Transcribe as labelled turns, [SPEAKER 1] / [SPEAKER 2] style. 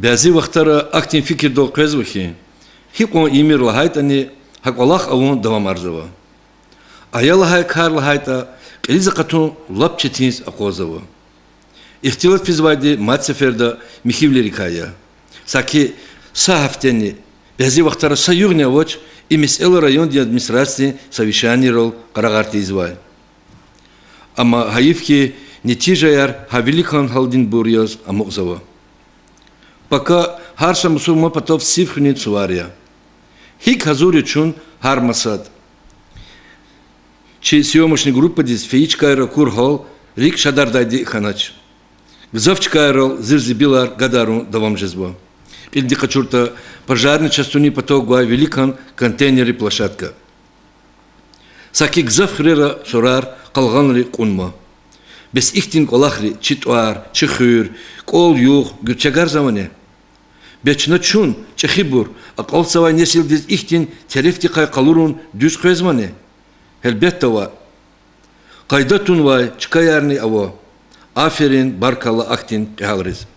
[SPEAKER 1] Bazı vaxtlara aktin fikir doğqez vaki. Hip on imir lahayt ani hak Allah avun devam arzava. Ayallahay kar lahayta qiliz qatun lap çetiniz aqozava. İhtilaf fizvaydi mat seferde mihivleri kaya. Saki sa hafteni bazı vaxtlara sayugna voç imesel rayon di administrации совещанирал Карагарти извай. Ama hayif ki neticeler havilikan haldin buryoz amokzava. Пока харша мусульман потов сивхни цувария. Хик хазури чун хар масад. Чи съемочная группа дис феичкайра курхол рик шадардайди ханач. Гзавчкайрал зирзибилар гадару давам жезбо. Илди качурта пожарный частуни поток гуа великан контейнери площадка. Саки гзавхрера шорар калганри кунма. Без ихтин колахри читуар, чихюр, кол юх, гүрчагар замане. Бечна чун, чихибур, акал савай несилдиз ихтин терефти кай калурун düz көзмане. Elbette va. Kaydatun vay, çıkayarni avo. Aferin, barkalla aktin kıhalriz.